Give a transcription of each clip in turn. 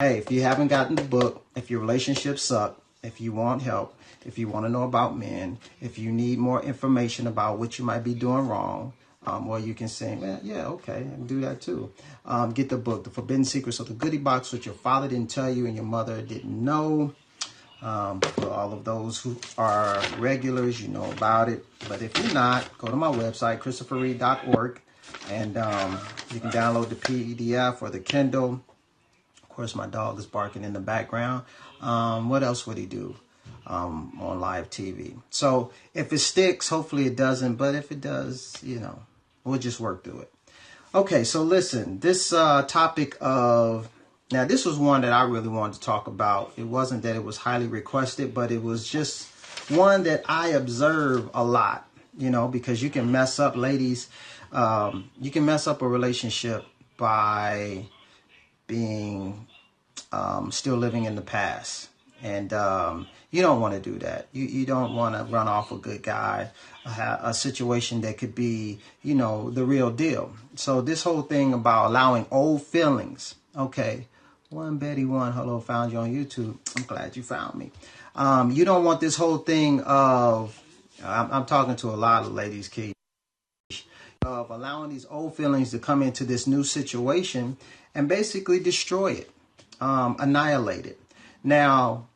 Hey, if you haven't gotten the book, if your relationships suck, if you want help, if you want to know about men, if you need more information about what you might be doing wrong, or you can say, well, yeah, okay, I can do that too. Get the book, The Forbidden Secrets of the Goodie Box, which your father didn't tell you and your mother didn't know. For all of those who are regulars, you know about it. But if you're not, go to my website, christopherreid.org, and you can download the PDF or the Kindle. Of course, my dog is barking in the background. What else would he do on live TV? So if it sticks, hopefully it doesn't. But if it does, you know, we'll just work through it. Okay, so listen, this topic of... Now, this was one that I really wanted to talk about. It wasn't that it was highly requested, but it was just one that I observe a lot, you know, because you can mess up, ladies. You can mess up a relationship by being still living in the past. And you don't want to do that. You don't want to run off a good guy, a situation that could be, you know, the real deal. So this whole thing about allowing old feelings, okay. One Betty One, hello, found you on YouTube. I'm glad you found me. You don't want this whole thing of, I'm talking to a lot of ladies, Keith, of allowing these old feelings to come into this new situation and basically destroy it, annihilate it. Now,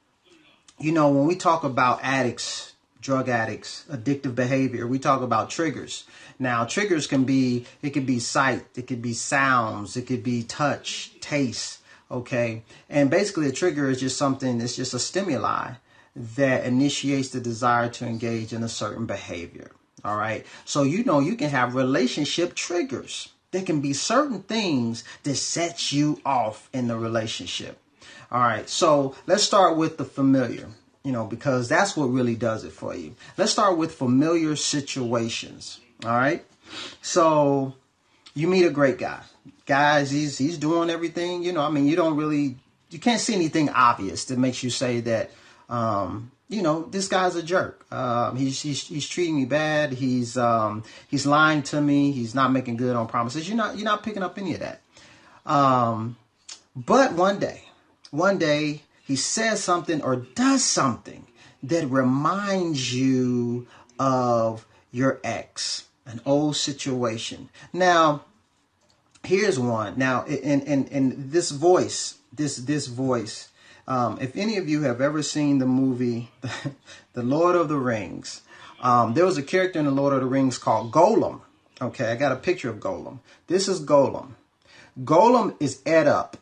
you know, when we talk about addicts, drug addicts, addictive behavior, we talk about triggers. Now, triggers can be, it could be sight, it could be sounds, it could be touch, taste. Okay, and basically a trigger is just something, it's just a stimuli that initiates the desire to engage in a certain behavior. All right, so you know you can have relationship triggers. There can be certain things that set you off in the relationship. All right, so let's start with the familiar, you know, because that's what really does it for you. Let's start with familiar situations. All right, so you meet a great guy. Guys, he's doing everything, you know, I mean, you can't see anything obvious that makes you say that, you know, this guy's a jerk. He's treating me bad. He's lying to me. He's not making good on promises. You're not picking up any of that. But one day he says something or does something that reminds you of your ex, an old situation. Now, here's one. Now, in this voice, if any of you have ever seen the movie, The Lord of the Rings, there was a character in The Lord of the Rings called Golem. Okay, I got a picture of Golem. This is Golem. Golem is ate up.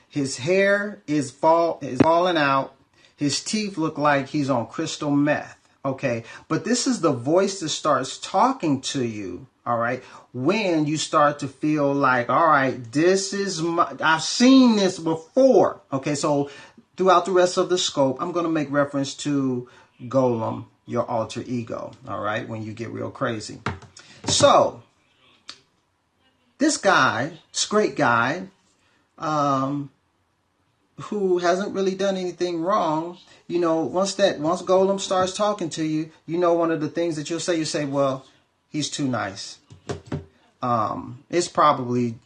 His hair is falling out. His teeth look like he's on crystal meth. Okay, but this is the voice that starts talking to you. All right, when you start to feel like, all right, I've seen this before. Okay, so throughout the rest of the scope, I'm going to make reference to Golem, your alter ego. All right, when you get real crazy. So this great guy, who hasn't really done anything wrong, you know, once Golem starts talking to you, you know, one of the things that you say, well, he's too nice. It's probably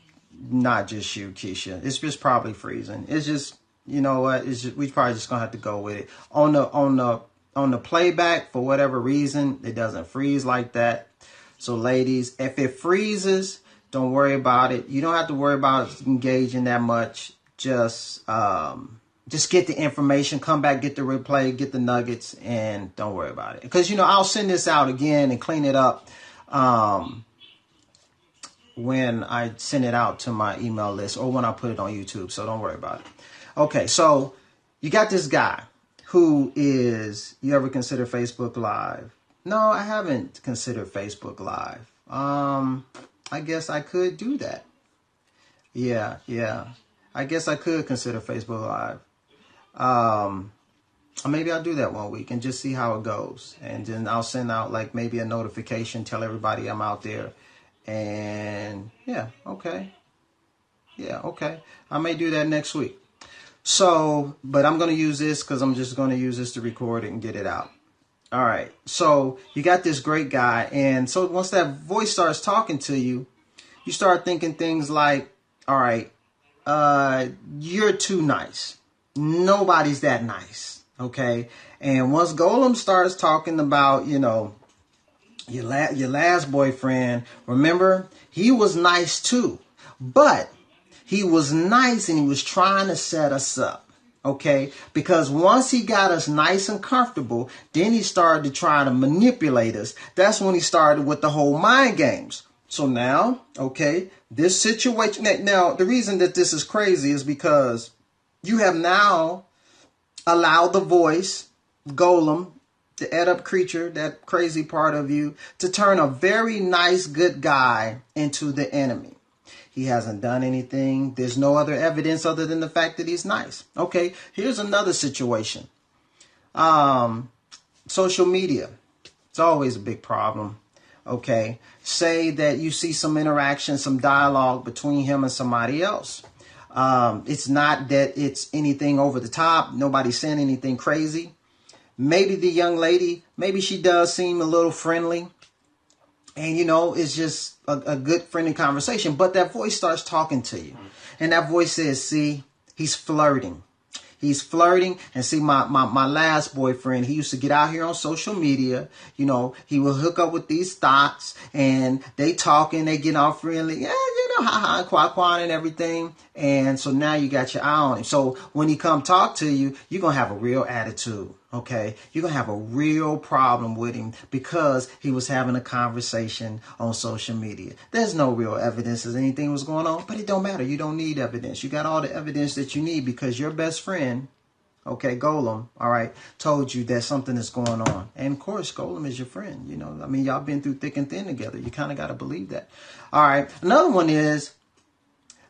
not just you, Keisha. It's just probably freezing. It's just, you know what? We probably just gonna have to go with it. On the playback, for whatever reason, it doesn't freeze like that. So, ladies, if it freezes, don't worry about it. You don't have to worry about engaging that much. Just get the information, come back, get the replay, get the nuggets, and don't worry about it. Because, you know, I'll send this out again and clean it up when I send it out to my email list or when I put it on YouTube. So don't worry about it. Okay, so you got this guy who is, you ever consider Facebook Live? No, I haven't considered Facebook Live. I guess I could do that. Yeah. I guess I could consider Facebook Live. Maybe I'll do that one week and just see how it goes. And then I'll send out like maybe a notification, tell everybody I'm out there. And yeah, okay. I may do that next week. So, but I'm going to use this because I'm just going to use this to record it and get it out. All right. So you got this great guy. And so once that voice starts talking to you, you start thinking things like, all right, you're too nice. Nobody's that nice. Okay. And once Golem starts talking about, you know, your last boyfriend, remember, he was nice too, but he was nice and he was trying to set us up. Okay, because once he got us nice and comfortable, then he started to try to manipulate us. That's when he started with the whole mind games. So now, okay, this situation, now the reason that this is crazy is because you have now allowed the voice, Golem, the ed-up creature, that crazy part of you, to turn a very nice, good guy into the enemy. He hasn't done anything. There's no other evidence other than the fact that he's nice. Okay, here's another situation. Social media. It's always a big problem. Okay, say that you see some interaction, some dialogue between him and somebody else. It's not that it's anything over the top. Nobody's saying anything crazy. Maybe the young lady, maybe she does seem a little friendly. And, you know, it's just a good friendly conversation. But that voice starts talking to you. And that voice says, see, he's flirting. He's flirting. And see, my last boyfriend, he used to get out here on social media. You know, he will hook up with these thoughts. And they talking, they get all friendly. Yeah, you know, ha-ha, kwa-kwa and everything. And so now you got your eye on him. So when he come talk to you, you're going to have a real attitude. Okay, you're going to have a real problem with him because he was having a conversation on social media. There's no real evidence that anything was going on, but it don't matter. You don't need evidence. You got all the evidence that you need because your best friend, okay, Golem, all right, told you that something is going on. And of course, Golem is your friend. You know, I mean, y'all been through thick and thin together. You kind of got to believe that. All right, another one is,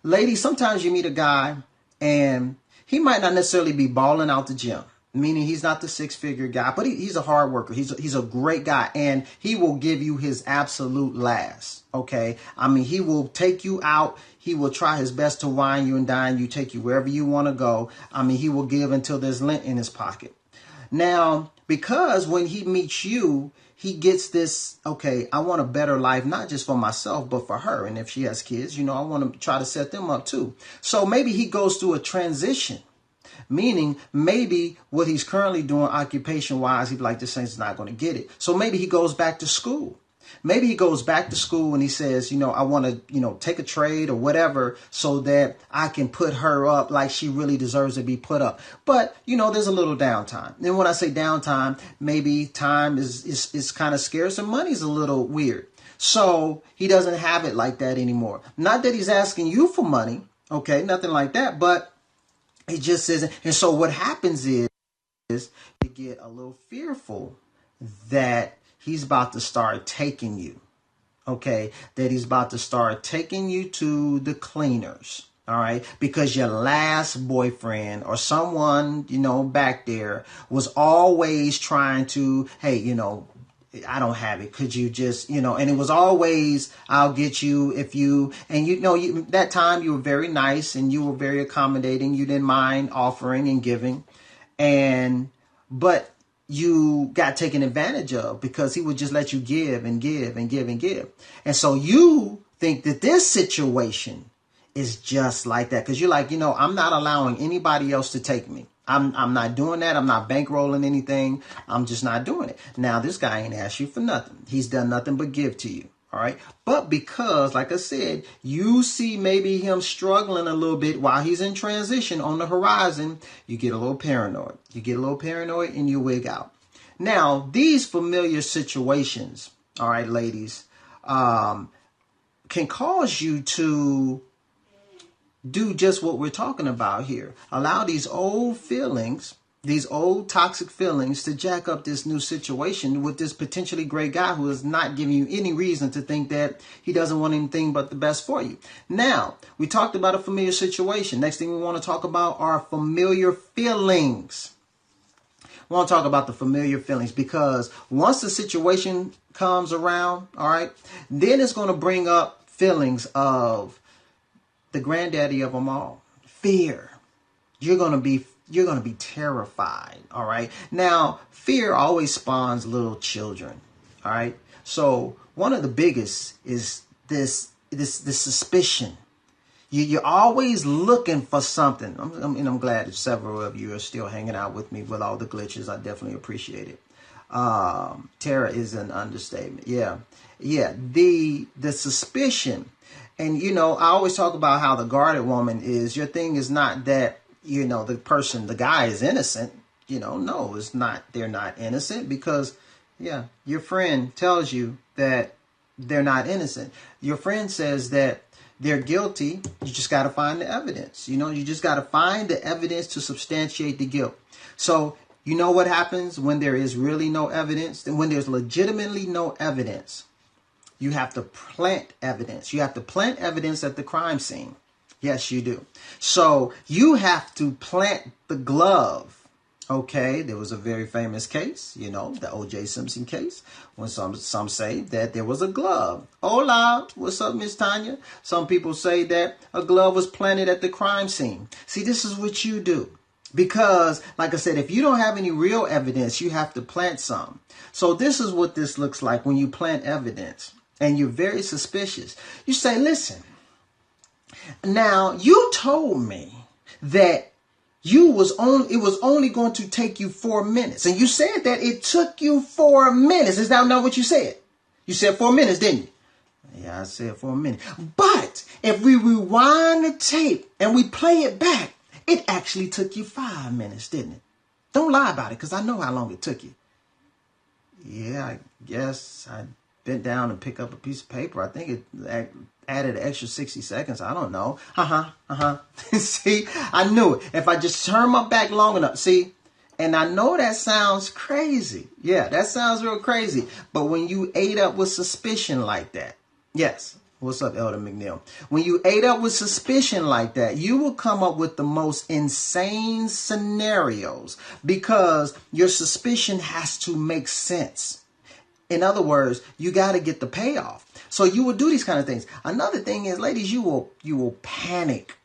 ladies, sometimes you meet a guy and he might not necessarily be balling out the gym. Meaning he's not the six-figure guy, but he's a hard worker. He's a great guy, and he will give you his absolute last, okay? I mean, he will take you out. He will try his best to wine you and dine you, take you wherever you want to go. I mean, he will give until there's lint in his pocket. Now, because when he meets you, he gets this, okay, I want a better life, not just for myself, but for her. And if she has kids, you know, I want to try to set them up too. So maybe he goes through a transition. Meaning maybe what he's currently doing occupation-wise, he'd like to say he's not going to get it. So maybe he goes back to school. Maybe he goes back to school and he says, you know, I want to, you know, take a trade or whatever so that I can put her up like she really deserves to be put up. But, you know, there's a little downtime. And when I say downtime, maybe time is kind of scarce and money's a little weird. So he doesn't have it like that anymore. Not that he's asking you for money. Okay, nothing like that. But it just isn't. And so what happens is you get a little fearful that he's about to start taking you. Okay, that he's about to start taking you to the cleaners. All right, because your last boyfriend or someone, you know, back there was always trying to, hey, you know, I don't have it. Could you just, you know, and it was always, I'll get you if you, and you know, that time you were very nice and you were very accommodating. You didn't mind offering and giving. But you got taken advantage of because he would just let you give and give and give and give. And so you think that this situation is just like that because you're like, you know, I'm not allowing anybody else to take me. I'm not doing that. I'm not bankrolling anything. I'm just not doing it. Now, this guy ain't asked you for nothing. He's done nothing but give to you. All right. But because, like I said, you see maybe him struggling a little bit while he's in transition on the horizon, you get a little paranoid. You get a little paranoid and you wig out. Now, these familiar situations, all right, ladies, can cause you to do just what we're talking about here. Allow these old feelings, these old toxic feelings to jack up this new situation with this potentially great guy who is not giving you any reason to think that he doesn't want anything but the best for you. Now, we talked about a familiar situation. Next thing we want to talk about are familiar feelings. We want to talk about the familiar feelings because once the situation comes around, all right, then it's going to bring up feelings of the granddaddy of them all, fear. You're going to be terrified. All right. Now, fear always spawns little children. All right. So one of the biggest is this suspicion. You're always looking for something. And I'm glad that several of you are still hanging out with me with all the glitches. I definitely appreciate it. Terror is an understatement. Yeah. The suspicion. And, you know, I always talk about how the guarded woman is, your thing is not that, you know, the guy is innocent. You know, no, it's not. They're not innocent because, yeah, your friend tells you that they're not innocent. Your friend says that they're guilty. You just got to find the evidence. You know, you just got to find the evidence to substantiate the guilt. So, you know what happens when there is really no evidence? When there's legitimately no evidence, you have to plant evidence. You have to plant evidence at the crime scene. Yes, you do. So you have to plant the glove. Okay, there was a very famous case, you know, the O.J. Simpson case, when some say that there was a glove. Hola, what's up, Miss Tanya? Some people say that a glove was planted at the crime scene. See, this is what you do. Because, like I said, if you don't have any real evidence, you have to plant some. So this is what this looks like when you plant evidence and you're very suspicious. You say, listen, now you told me that it was only going to take you 4 minutes. And you said that it took you 4 minutes. Is that not what you said? You said 4 minutes, didn't you? Yeah, I said 4 minutes. But if we rewind the tape and we play it back, it actually took you 5 minutes, didn't it? Don't lie about it, because I know how long it took you. Yeah, I guess I bent down and picked up a piece of paper. I think it added an extra 60 seconds. I don't know. See, I knew it. If I just turn my back long enough, see, and I know that sounds crazy. Yeah, that sounds real crazy. But when you ate up with suspicion like that, yes. What's up, Elder McNeil? When you ate up with suspicion like that, you will come up with the most insane scenarios because your suspicion has to make sense. In other words, you got to get the payoff. So you will do these kind of things. Another thing is, ladies, you will panic.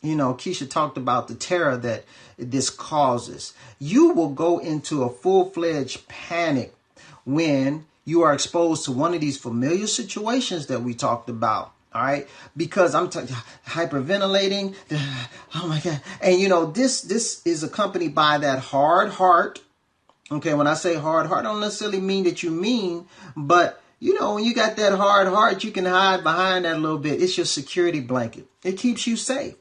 You know, Keisha talked about the terror that this causes. You will go into a full-fledged panic when you are exposed to one of these familiar situations that we talked about. All right, because I'm hyperventilating. Oh my God. And you know, this is accompanied by that hard heart. Okay, when I say hard heart, I don't necessarily mean that you mean, but you know, when you got that hard heart, you can hide behind that a little bit. It's your security blanket. It keeps you safe.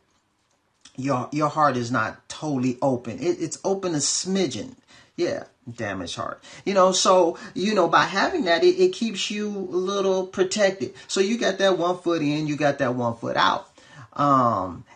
Your heart is not totally open. It's open a smidgen. Yeah, damaged heart. You know, so, you know, by having that, it keeps you a little protected. So you got that 1 foot in, you got that 1 foot out.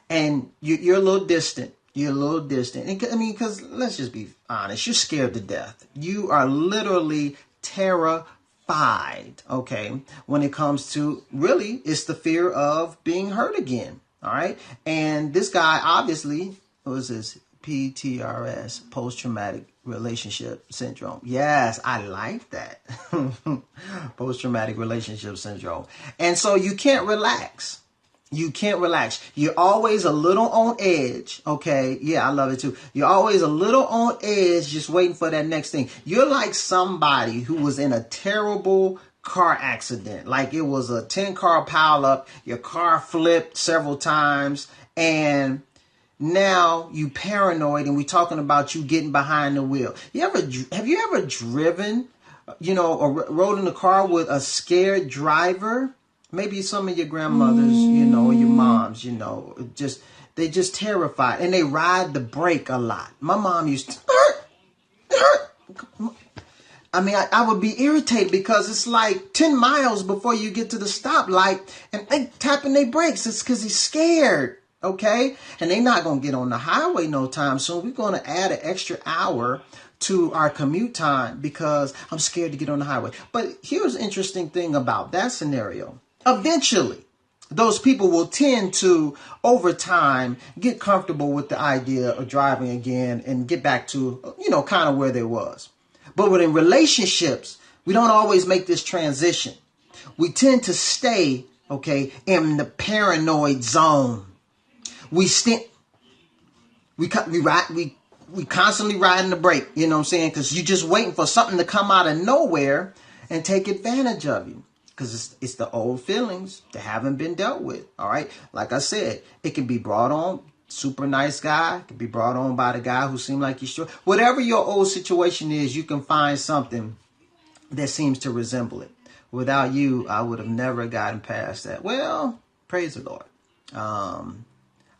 And you're a little distant. You're a little distant. And, I mean, because let's just be honest. You're scared to death. You are literally terrified, okay, when it comes to, really, it's the fear of being hurt again. All right. And this guy, obviously, what was this? PTRS, post-traumatic relationship syndrome. Yes, I like that. Post-traumatic relationship syndrome. And so you can't relax. You can't relax. You're always a little on edge. Okay. Yeah, I love it too. You're always a little on edge, just waiting for that next thing. You're like somebody who was in a terrible car accident. Like it was a 10-car pileup. Your car flipped several times and now you paranoid, and we're talking about you getting behind the wheel. Have you ever driven, you know, or rode in a car with a scared driver? Maybe some of your grandmothers, you know, or your moms, you know, they just terrified, and they ride the brake a lot. My mom used to, I mean, I would be irritated because it's like 10 miles before you get to the stoplight, and they tapping their brakes. It's because he's scared. Okay. And they're not going to get on the highway no time soon. We're going to add an extra hour to our commute time because I'm scared to get on the highway. But here's the interesting thing about that scenario. Eventually, those people will tend to, over time, get comfortable with the idea of driving again and get back to, you know, kind of where they was. But within relationships, we don't always make this transition. We tend to stay, okay, in the paranoid zone. We constantly riding the brake, you know what I'm saying? Because you're just waiting for something to come out of nowhere and take advantage of you. because it's the old feelings that haven't been dealt with. All right. Like I said, it can be brought on. Super nice guy. It can be brought on by the guy who seemed like he's sure. Whatever your old situation is, you can find something that seems to resemble it. Without you, I would have never gotten past that. Well, praise the Lord.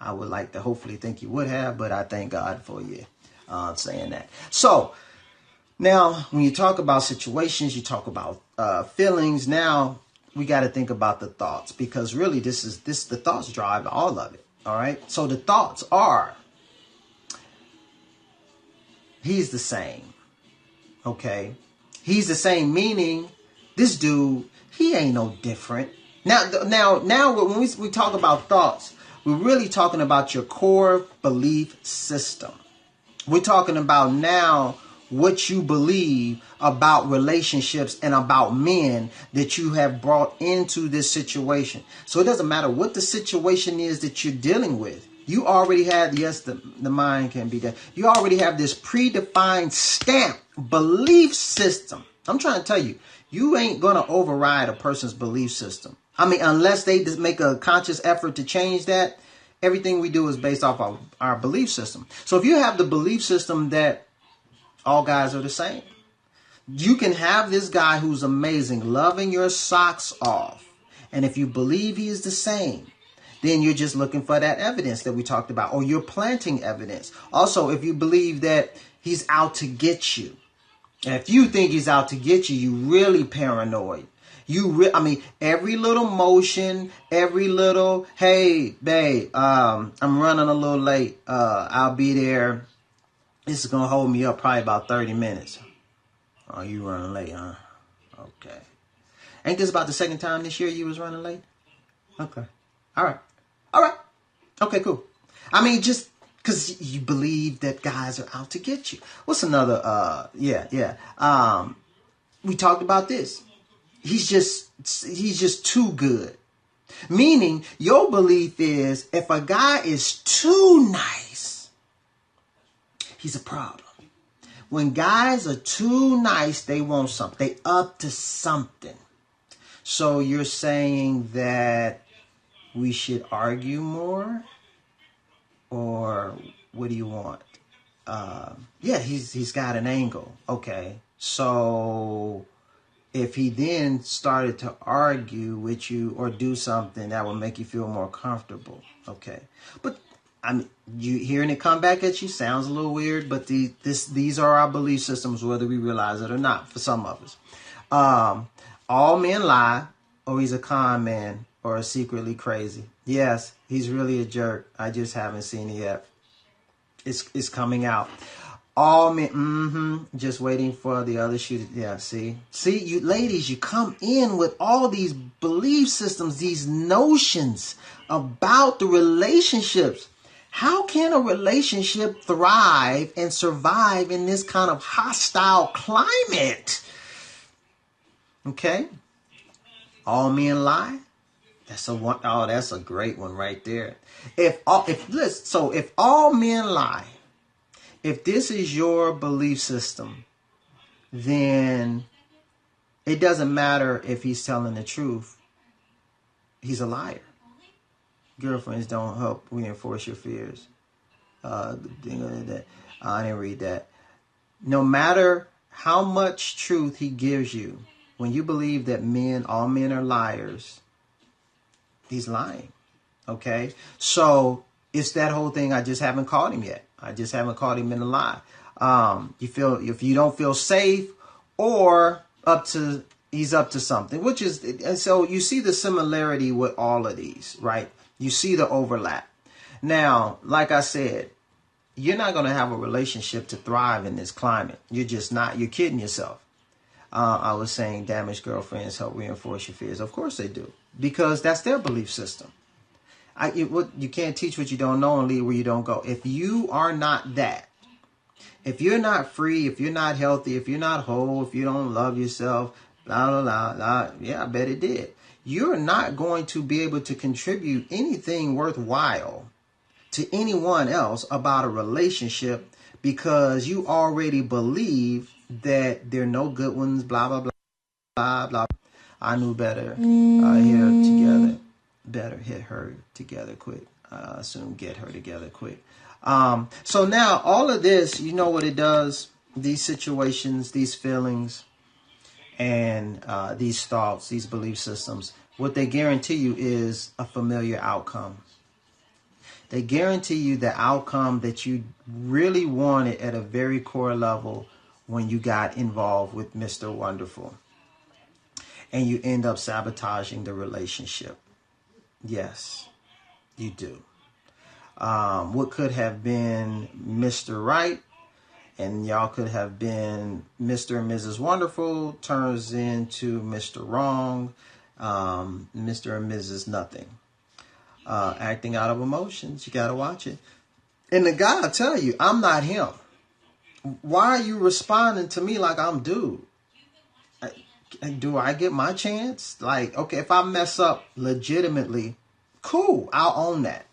I would like to hopefully think you would have, but I thank God for you saying that. So now when you talk about situations, you talk about feelings. Now we got to think about the thoughts, because really the thoughts drive all of it. All right. So the thoughts are, he's the same. Okay. He's the same, meaning this dude, he ain't no different. Now, when we talk about thoughts, we're really talking about your core belief system. We're talking about now what you believe about relationships and about men that you have brought into this situation. So it doesn't matter what the situation is that you're dealing with. You already have, yes, the mind can be there. You already have this predefined stamp belief system. I'm trying to tell you, you ain't going to override a person's belief system. I mean, unless they just make a conscious effort to change that, everything we do is based off of our belief system. So if you have the belief system that all guys are the same, you can have this guy who's amazing, loving your socks off. And if you believe he is the same, then you're just looking for that evidence that we talked about, or you're planting evidence. Also, if you believe that he's out to get you, and if you think he's out to get you, you really paranoid. Every little motion, every little, hey, babe, I'm running a little late. I'll be there. This is going to hold me up probably about 30 minutes. Oh, you running late, huh? Okay. Ain't this about the second time this year you was running late? Okay. All right. Okay, cool. I mean, just because you believe that guys are out to get you. What's another, we talked about this. He's just too good. Meaning your belief is if a guy is too nice, he's a problem. When guys are too nice, they want something. They up to something. So you're saying that we should argue more? Or what do you want? He's got an angle. Okay. So if he then started to argue with you or do something that would make you feel more comfortable. Okay. But you hearing it come back at you sounds a little weird, but these are our belief systems, whether we realize it or not, for some of us. All men lie, or he's a con man, or secretly crazy. Yes, he's really a jerk. I just haven't seen it yet. It's coming out. All men, just waiting for the other shoe. Yeah, see, you ladies, you come in with all these belief systems, these notions about the relationships. How can a relationship thrive and survive in this kind of hostile climate? Okay. All men lie. That's a great one right there. If all men lie, if this is your belief system, then it doesn't matter if he's telling the truth. He's a liar. Girlfriends don't help reinforce your fears. I didn't read that. No matter how much truth he gives you, when you believe that all men are liars, he's lying. Okay? So it's that whole thing. I just haven't caught him yet. I just haven't caught him in a lie. If you don't feel safe, or he's up to something, and so you see the similarity with all of these, right? You see the overlap. Now, like I said, you're not going to have a relationship to thrive in this climate. You're just not. You're kidding yourself. I was saying damaged girlfriends help reinforce your fears. Of course they do, because that's their belief system. You can't teach what you don't know and lead where you don't go. If you are not that, if you're not free, if you're not healthy, if you're not whole, if you don't love yourself, blah, blah, blah, blah, yeah, I bet it did. You're not going to be able to contribute anything worthwhile to anyone else about a relationship, because you already believe that there are no good ones, blah, blah, blah, blah, blah. I knew better. Hit her together. Better hit her together quick. Soon get her together quick. So now all of this, you know what it does? These situations, these feelings, and these thoughts, these belief systems, what they guarantee you is a familiar outcome. They guarantee you the outcome that you really wanted at a very core level when you got involved with Mr. Wonderful. And you end up sabotaging the relationship. Yes, you do. What could have been Mr. Right and y'all could have been Mr. and Mrs. Wonderful turns into Mr. Wrong, Mr. and Mrs. Nothing. Acting out of emotions. You got to watch it. And the guy will tell you, I'm not him. Why are you responding to me like I'm dude? Do I get my chance? Like, okay, if I mess up legitimately, cool, I'll own that.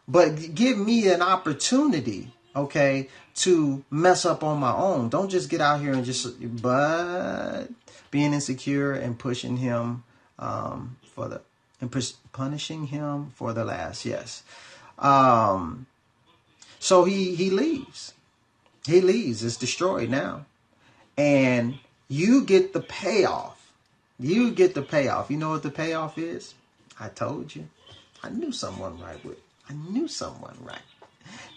But give me an opportunity, okay, to mess up on my own. Don't just get out here and but being insecure and pushing him punishing him for the last, yes. So he leaves. He leaves. It's destroyed now. And you get the payoff. You get the payoff. You know what the payoff is? I told you. I knew someone right.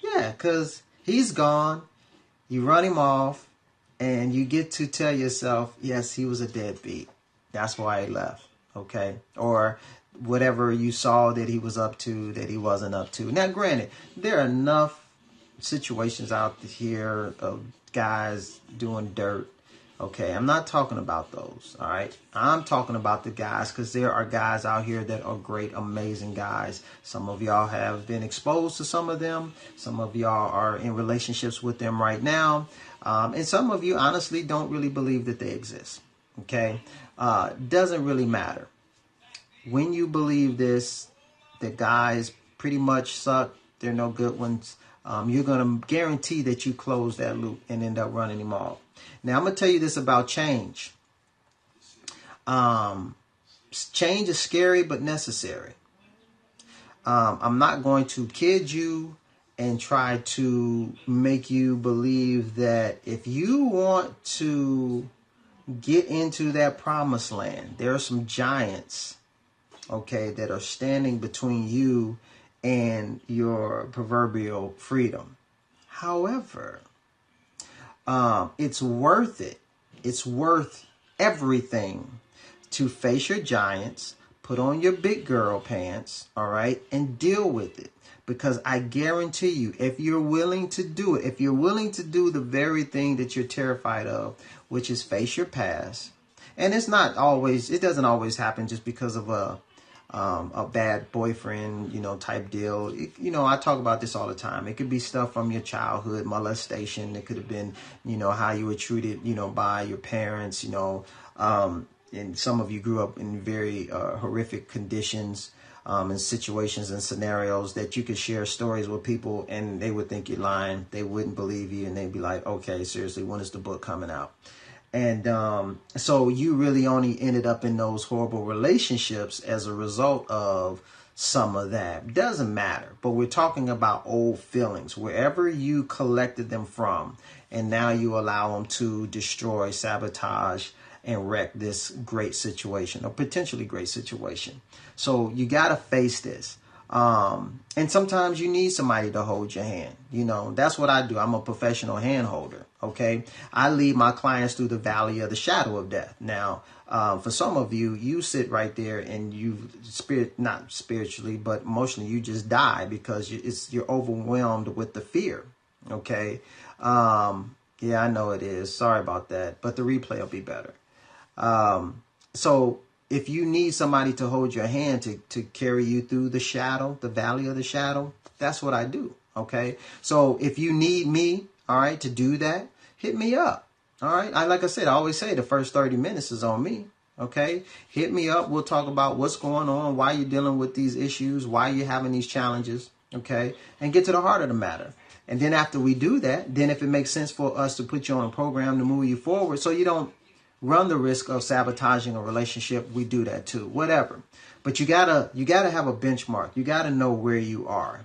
Yeah, because he's gone. You run him off. And you get to tell yourself, yes, he was a deadbeat. That's why he left. Okay? Or whatever you saw that he was up to that he wasn't up to. Now, granted, there are enough situations out here of guys doing dirt. Okay, I'm not talking about those, all right? I'm talking about the guys because there are guys out here that are great, amazing guys. Some of y'all have been exposed to some of them. Some of y'all are in relationships with them right now. And some of you honestly don't really believe that they exist, okay? Doesn't really matter. When you believe this, the guys pretty much suck. They're no good ones. You're going to guarantee that you close that loop and end up running him off. Now, I'm going to tell you this about change. Change is scary but necessary. I'm not going to kid you and try to make you believe that if you want to get into that promised land, there are some giants, okay, that are standing between you and your proverbial freedom. However, it's worth it. It's worth everything to face your giants, put on your big girl pants, all right, and deal with it. Because I guarantee you, if you're willing to do it, if you're willing to do the very thing that you're terrified of, which is face your past, and it doesn't always happen just because of a bad boyfriend, type deal. I talk about this all the time. It could be stuff from your childhood, molestation. It could have been, how you were treated, by your parents, and some of you grew up in very horrific conditions, and situations and scenarios that you could share stories with people and they would think you're lying. They wouldn't believe you and they'd be like, okay, seriously, when is the book coming out? And so you really only ended up in those horrible relationships as a result of some of that. Doesn't matter. But we're talking about old feelings, wherever you collected them from. And now you allow them to destroy, sabotage, and wreck this great situation, or potentially great situation. So you got to face this. And sometimes you need somebody to hold your hand. That's what I do. I'm a professional hand holder. Okay. I lead my clients through the valley of the shadow of death. Now, for some of you, you sit right there and not spiritually, but emotionally, you just die because you're overwhelmed with the fear. Okay. Yeah, I know it is. Sorry about that, but the replay will be better. So if you need somebody to hold your hand to carry you through the shadow, the valley of the shadow, that's what I do. Okay. So if you need me, all right, to do that, hit me up. All right. Like I said, I always say the first 30 minutes is on me. Okay. Hit me up. We'll talk about what's going on, why you're dealing with these issues, why you're having these challenges. Okay. And get to the heart of the matter. And then after we do that, then if it makes sense for us to put you on a program to move you forward so you don't run the risk of sabotaging a relationship, we do that too. Whatever. But you gotta have a benchmark. You gotta know where you are.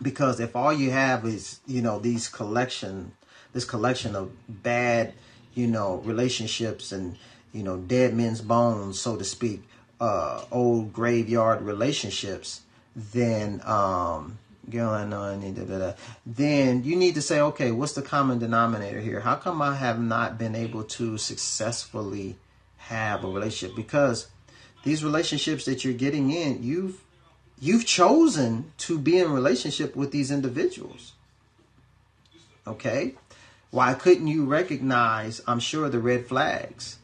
Because if all you have is, this collection of bad, relationships and, dead men's bones, so to speak, old graveyard relationships, then then you need to say, okay, what's the common denominator here? How come I have not been able to successfully have a relationship? Because these relationships that you're getting in, you've chosen to be in relationship with these individuals. Okay? Why couldn't you recognize, I'm sure, the red flags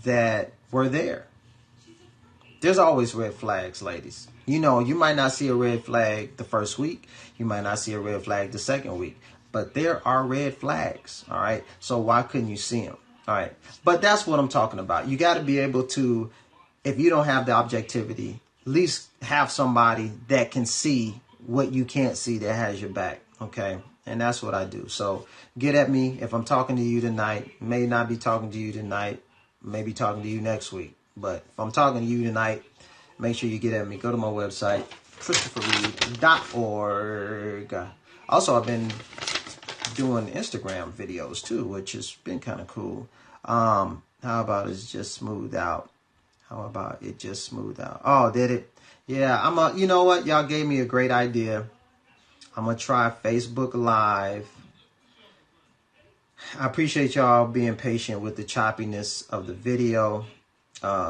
that were there? There's always red flags, ladies. You might not see a red flag the first week. You might not see a red flag the second week. But there are red flags, all right? So why couldn't you see them? All right? But that's what I'm talking about. You got to be able to, if you don't have the objectivity, at least have somebody that can see what you can't see, that has your back, okay? And that's what I do. So get at me. If I'm talking to you tonight, may not be talking to you tonight, maybe talking to you next week. But if I'm talking to you tonight, make sure you get at me. Go to my website, ChristopherReid.org. Also, I've been doing Instagram videos too, which has been kind of cool. How about it just smooth out? How about it just smooth out? Oh, did it? Yeah, you know what? Y'all gave me a great idea. I'm going to try Facebook Live. I appreciate y'all being patient with the choppiness of the video.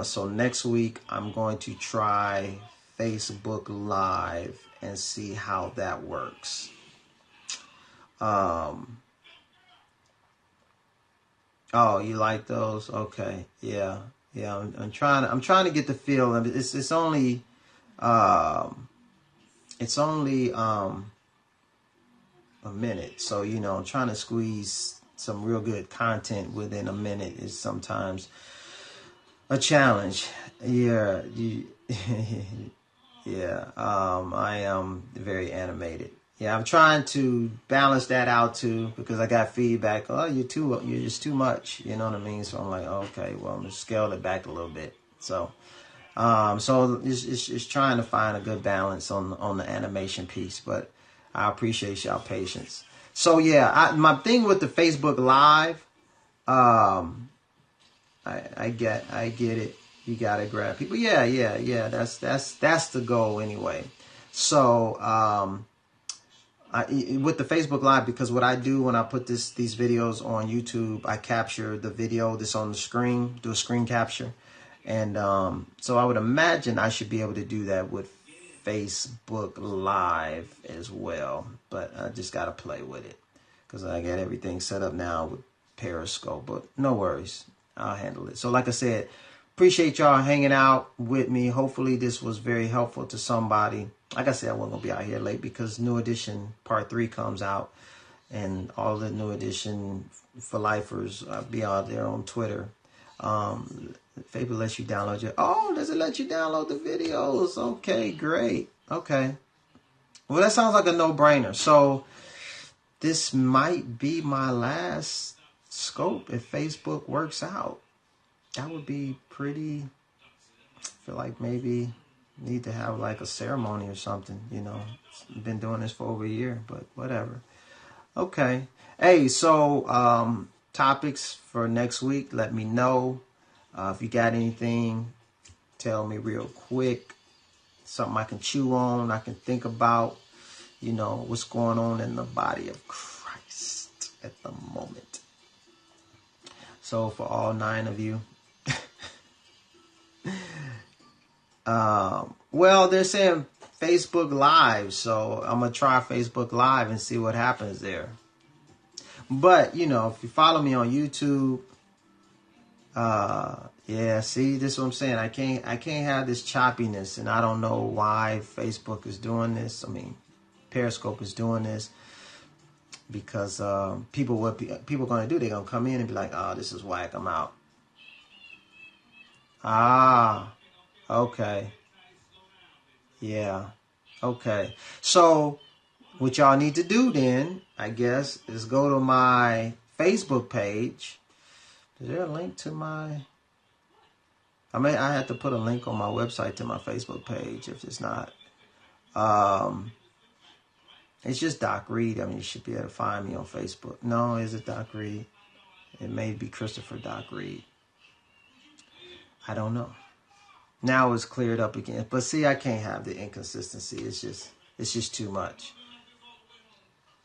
So next week, I'm going to try Facebook Live and see how that works. Oh, you like those? Okay. Yeah. I'm trying to get the feel. It's only a minute. So, I'm trying to squeeze some real good content within a minute is sometimes a challenge. Yeah. Yeah. I am very animated. Yeah, I'm trying to balance that out too, because I got feedback. Oh, you're just too much. You know what I mean? So I'm like, okay, well, I'm gonna scale it back a little bit. So it's trying to find a good balance on the animation piece, but I appreciate y'all patience. So yeah, my thing with the Facebook Live, I get it. You gotta grab people. Yeah. That's the goal anyway. So with the Facebook Live, because what I do when I put these videos on YouTube, I capture the video that's on the screen, do a screen capture. And so I would imagine I should be able to do that with Facebook Live as well. But I just got to play with it because I got everything set up now with Periscope. But no worries. I'll handle it. So like I said, appreciate y'all hanging out with me. Hopefully this was very helpful to somebody. Like I said, I wasn't going to be out here late because New Edition Part 3 comes out. And all the New Edition for lifers be out there on Twitter. Facebook lets you download your... Oh, does it let you download the videos? Okay, great. Okay. Well, that sounds like a no-brainer. So this might be my last scope if Facebook works out. That would be pretty... I feel like maybe... need to have like a ceremony or something, been doing this for over a year, but whatever. Okay. Hey, so topics for next week, let me know. If you got anything, tell me real quick. Something I can chew on, I can think about, what's going on in the body of Christ at the moment. So for all 9 of you, well, they're saying Facebook Live, so I'm gonna try Facebook Live and see what happens there. But if you follow me on YouTube, yeah, see, this is what I'm saying. I can't have this choppiness, and I don't know why Facebook is doing this. I mean, Periscope is doing this because people gonna do? They're gonna come in and be like, "Oh, this is whack. I'm out." Okay. Yeah. Okay. So what y'all need to do then, I guess, is go to my Facebook page. Is there a link to my... I had to put a link on my website to my Facebook page if it's not. It's just Doc Reid. I mean, you should be able to find me on Facebook. No, is it Doc Reid? It may be Christopher Doc Reid. I don't know. Now it's cleared up again. But see, I can't have the inconsistency. It's just too much.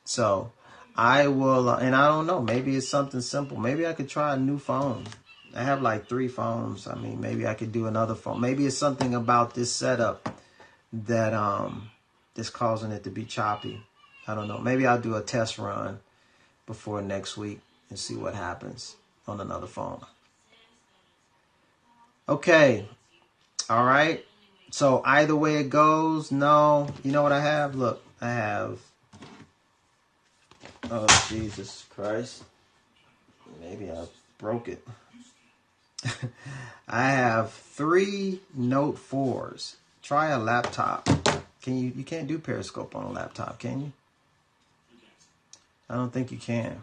So I will, and I don't know, maybe it's something simple. Maybe I could try a new phone. I have like 3 phones. I mean, maybe I could do another phone. Maybe it's something about this setup that is causing it to be choppy. I don't know. Maybe I'll do a test run before next week and see what happens on another phone. Okay. All right. So either way it goes, no. You know what I have? Look, I have... Oh, Jesus Christ. Maybe I broke it. I have 3 Note 4s. Try a laptop. You can't do Periscope on a laptop, can you? I don't think you can.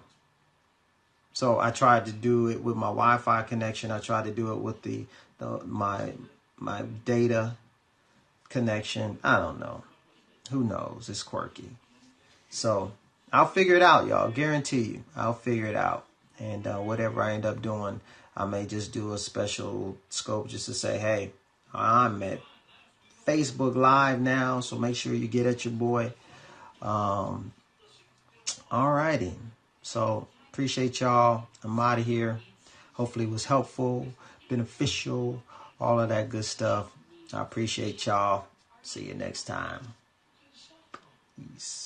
So I tried to do it with my Wi-Fi connection. I tried to do it with my data connection. I don't know. Who knows? It's quirky. So I'll figure it out, y'all. Guarantee you. I'll figure it out. And whatever I end up doing, I may just do a special scope just to say, hey, I'm at Facebook Live now, so make sure you get at your boy. All righty. So appreciate y'all. I'm out of here. Hopefully it was helpful, beneficial, all of that good stuff. I appreciate y'all. See you next time. Peace.